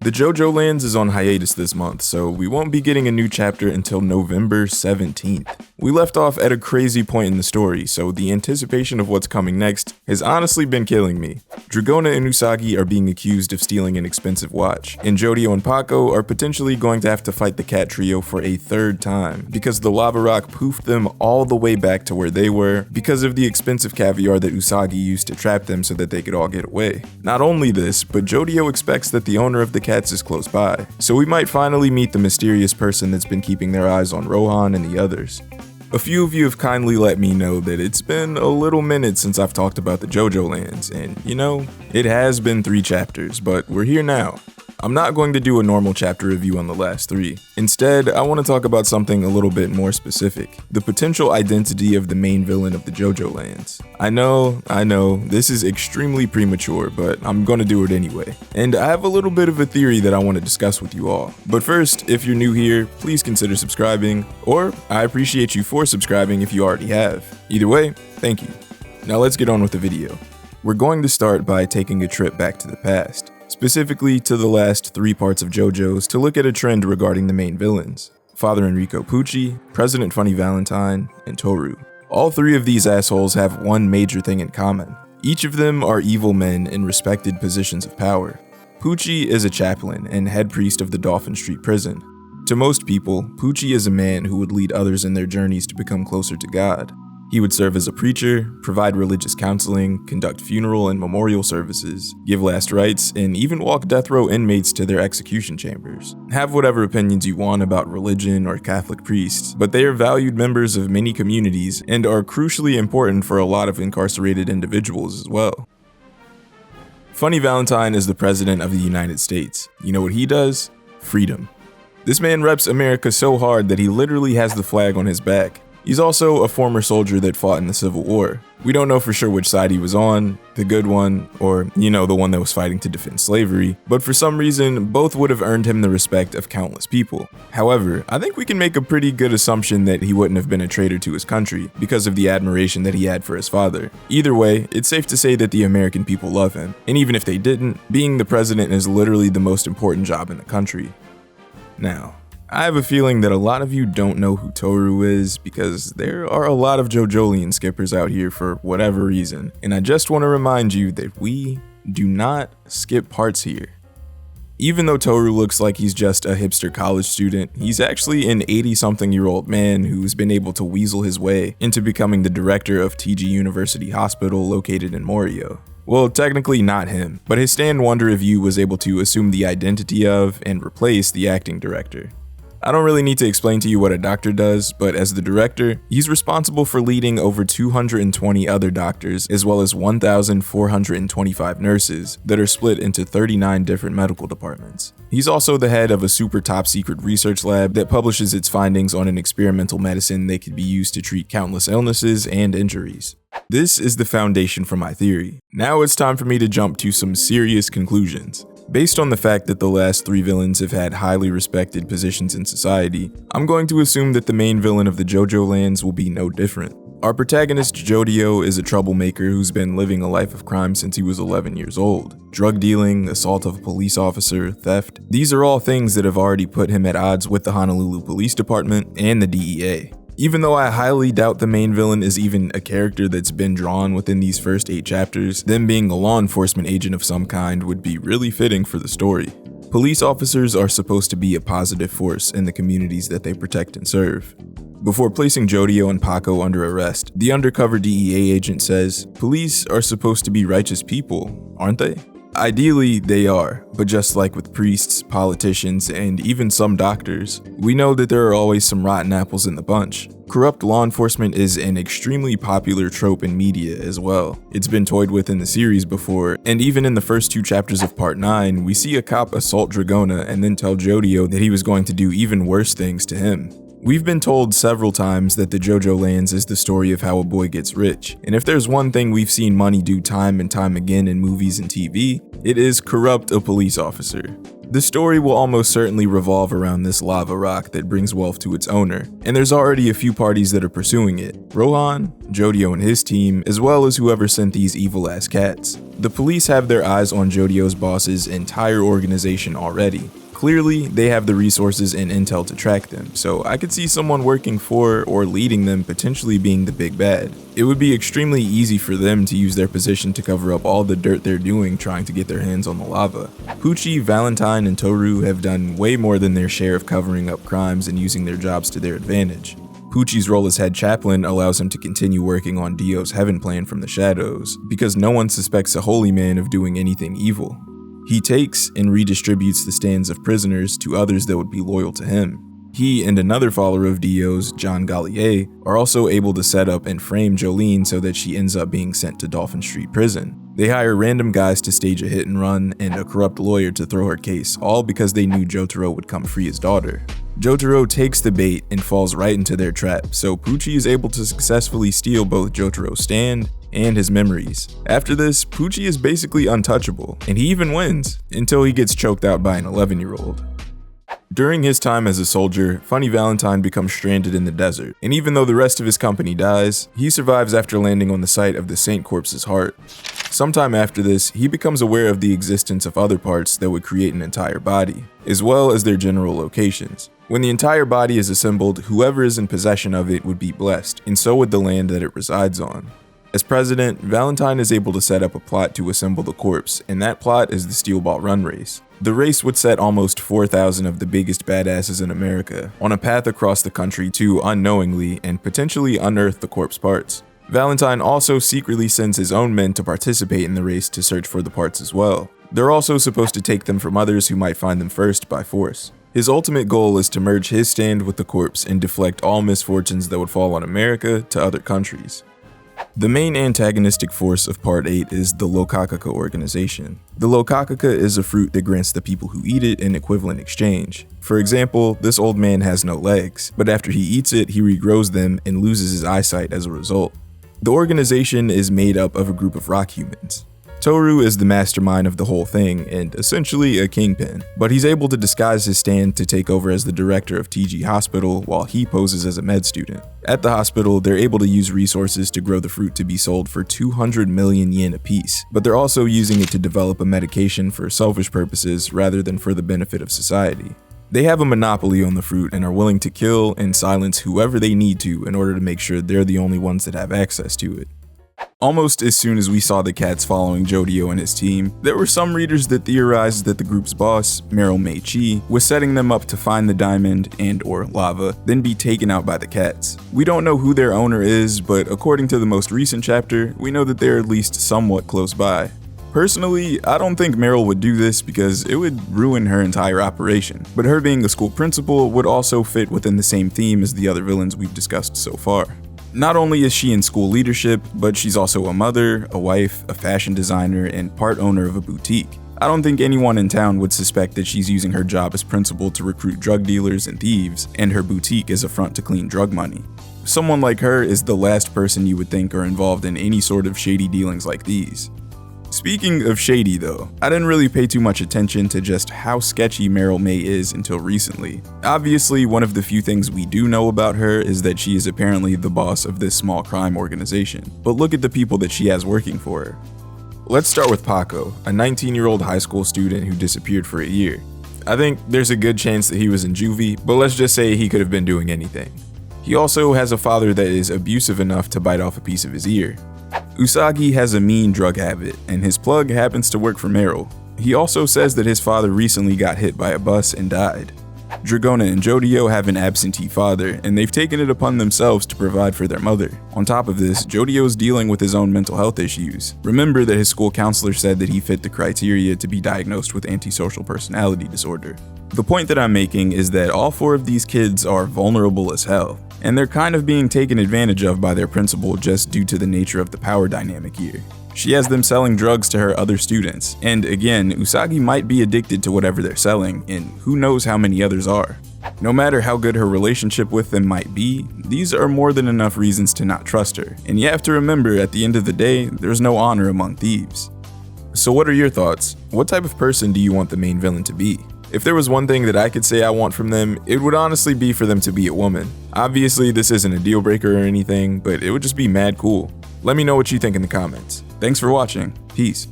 The JOJOLands is on hiatus this month, so we won't be getting a new chapter until November 17th. We left off at a crazy point in the story, so the anticipation of what's coming next has honestly been killing me. Dragona and Usagi are being accused of stealing an expensive watch, and Jodio and Paco are potentially going to have to fight the cat trio for a third time, because the lava rock poofed them all the way back to where they were, because of the expensive caviar that Usagi used to trap them so that they could all get away. Not only this, but Jodio expects that the owner of the cats is close by, so we might finally meet the mysterious person that's been keeping their eyes on Rohan and the others. A few of you have kindly let me know that it's been a little minute since I've talked about the JOJOLands, and you know, it has been 3 chapters, but we're here now. I'm not going to do a normal chapter review on the last 3. Instead, I want to talk about something a little bit more specific, the potential identity of the main villain of the JOJOLands. I know, this is extremely premature, but I'm going to do it anyway. And I have a little bit of a theory that I want to discuss with you all. But first, if you're new here, please consider subscribing, or I appreciate you for subscribing if you already have. Either way, thank you. Now let's get on with the video. We're going to start by taking a trip back to the past. Specifically to the last 3 parts of JoJo's to look at a trend regarding the main villains, Father Enrico Pucci, President Funny Valentine, and Toru. All 3 of these assholes have one major thing in common. Each of them are evil men in respected positions of power. Pucci is a chaplain and head priest of the Dolphin Street prison. To most people, Pucci is a man who would lead others in their journeys to become closer to God. He would serve as a preacher, provide religious counseling, conduct funeral and memorial services, give last rites, and even walk death row inmates to their execution chambers. Have whatever opinions you want about religion or Catholic priests, but they are valued members of many communities and are crucially important for a lot of incarcerated individuals as well. Funny Valentine is the President of the United States. You know what he does? Freedom. This man reps America so hard that he literally has the flag on his back. He's also a former soldier that fought in the Civil War. We don't know for sure which side he was on, the good one, or, you know, the one that was fighting to defend slavery, but for some reason, both would have earned him the respect of countless people. However, I think we can make a pretty good assumption that he wouldn't have been a traitor to his country because of the admiration that he had for his father. Either way, it's safe to say that the American people love him, and even if they didn't, being the president is literally the most important job in the country. Now, I have a feeling that a lot of you don't know who Toru is because there are a lot of JoJolian skippers out here for whatever reason, and I just want to remind you that we do not skip parts here. Even though Toru looks like he's just a hipster college student, he's actually an 80-something-year-old man who's been able to weasel his way into becoming the director of TG University Hospital located in Morio. Well, technically not him, but his stand Wonder Review was able to assume the identity of and replace the acting director. I don't really need to explain to you what a doctor does, but as the director, he's responsible for leading over 220 other doctors as well as 1,425 nurses that are split into 39 different medical departments. He's also the head of a super top secret research lab that publishes its findings on an experimental medicine that could be used to treat countless illnesses and injuries. This is the foundation for my theory. Now it's time for me to jump to some serious conclusions. Based on the fact that the last 3 villains have had highly respected positions in society, I'm going to assume that the main villain of the JOJOLands will be no different. Our protagonist Jodio is a troublemaker who's been living a life of crime since he was 11 years old. Drug dealing, assault of a police officer, theft, these are all things that have already put him at odds with the Honolulu Police Department and the DEA. Even though I highly doubt the main villain is even a character that's been drawn within these first 8 chapters, them being a law enforcement agent of some kind would be really fitting for the story. Police officers are supposed to be a positive force in the communities that they protect and serve. Before placing Jodio and Paco under arrest, the undercover DEA agent says, "Police are supposed to be righteous people, aren't they?" Ideally, they are, but just like with priests, politicians, and even some doctors, we know that there are always some rotten apples in the bunch. Corrupt law enforcement is an extremely popular trope in media as well. It's been toyed with in the series before, and even in the first 2 chapters of Part 9, we see a cop assault Dragona and then tell Jodio that he was going to do even worse things to him. We've been told several times that the JOJOLands is the story of how a boy gets rich, and if there's one thing we've seen money do time and time again in movies and TV, it is corrupt a police officer. The story will almost certainly revolve around this lava rock that brings wealth to its owner, and there's already a few parties that are pursuing it. Rohan, Jodio and his team, as well as whoever sent these evil-ass cats. The police have their eyes on Jodio's boss's entire organization already. Clearly, they have the resources and intel to track them, so I could see someone working for or leading them potentially being the big bad. It would be extremely easy for them to use their position to cover up all the dirt they're doing trying to get their hands on the lava. Pucci, Valentine, and Toru have done way more than their share of covering up crimes and using their jobs to their advantage. Pucci's role as head chaplain allows him to continue working on Dio's heaven plan from the shadows, because no one suspects a holy man of doing anything evil. He takes and redistributes the stands of prisoners to others that would be loyal to him. He and another follower of Dio's, John Gallier, are also able to set up and frame Jolene so that she ends up being sent to Dolphin Street Prison. They hire random guys to stage a hit and run and a corrupt lawyer to throw her case, all because they knew Jotaro would come free his daughter. Jotaro takes the bait and falls right into their trap, so Pucci is able to successfully steal both Jotaro's stand and his memories. After this, Pucci is basically untouchable, and he even wins, until he gets choked out by an 11-year-old. During his time as a soldier, Funny Valentine becomes stranded in the desert, and even though the rest of his company dies, he survives after landing on the site of the Saint Corpse's heart. Sometime after this, he becomes aware of the existence of other parts that would create an entire body, as well as their general locations. When the entire body is assembled, whoever is in possession of it would be blessed, and so would the land that it resides on. As president, Valentine is able to set up a plot to assemble the corpse, and that plot is the Steel Ball Run race. The race would set almost 4,000 of the biggest badasses in America on a path across the country to unknowingly and potentially unearth the corpse parts. Valentine also secretly sends his own men to participate in the race to search for the parts as well. They're also supposed to take them from others who might find them first by force. His ultimate goal is to merge his stand with the corpse and deflect all misfortunes that would fall on America to other countries. The main antagonistic force of Part 8 is the Lokakaka organization. The Lokakaka is a fruit that grants the people who eat it an equivalent exchange. For example, this old man has no legs, but after he eats it, he regrows them and loses his eyesight as a result. The organization is made up of a group of rock humans. Toru is the mastermind of the whole thing and essentially a kingpin, but he's able to disguise his stand to take over as the director of TG Hospital while he poses as a med student. At the hospital, they're able to use resources to grow the fruit to be sold for 200 million yen apiece, but they're also using it to develop a medication for selfish purposes rather than for the benefit of society. They have a monopoly on the fruit and are willing to kill and silence whoever they need to in order to make sure they're the only ones that have access to it. Almost as soon as we saw the cats following Jodio and his team, there were some readers that theorized that the group's boss, Meryl Mei Qi, was setting them up to find the diamond and/or lava, then be taken out by the cats. We don't know who their owner is, but according to the most recent chapter, we know that they're at least somewhat close by. Personally, I don't think Meryl would do this because it would ruin her entire operation, but her being a school principal would also fit within the same theme as the other villains we've discussed so far. Not only is she in school leadership, but she's also a mother, a wife, a fashion designer, and part owner of a boutique. I don't think anyone in town would suspect that she's using her job as principal to recruit drug dealers and thieves, and her boutique as a front to clean drug money. Someone like her is the last person you would think are involved in any sort of shady dealings like these. Speaking of shady though, I didn't really pay too much attention to just how sketchy Meryl Mei is until recently. Obviously, one of the few things we do know about her is that she is apparently the boss of this small crime organization, but look at the people that she has working for her. Let's start with Paco, a 19-year-old high school student who disappeared for a year. I think there's a good chance that he was in juvie, but let's just say he could have been doing anything. He also has a father that is abusive enough to bite off a piece of his ear. Usagi has a mean drug habit, and his plug happens to work for Meryl. He also says that his father recently got hit by a bus and died. Dragona and Jodio have an absentee father, and they've taken it upon themselves to provide for their mother. On top of this, Jodio is dealing with his own mental health issues. Remember that his school counselor said that he fit the criteria to be diagnosed with antisocial personality disorder. The point that I'm making is that all four of these kids are vulnerable as hell, and they're kind of being taken advantage of by their principal just due to the nature of the power dynamic here. She has them selling drugs to her other students, and again, Usagi might be addicted to whatever they're selling, and who knows how many others are. No matter how good her relationship with them might be, these are more than enough reasons to not trust her, and you have to remember at the end of the day, there's no honor among thieves. So what are your thoughts? What type of person do you want the main villain to be? If there was one thing that I could say I want from them, it would honestly be for them to be a woman. Obviously, this isn't a deal breaker or anything, but it would just be mad cool. Let me know what you think in the comments. Thanks for watching. Peace.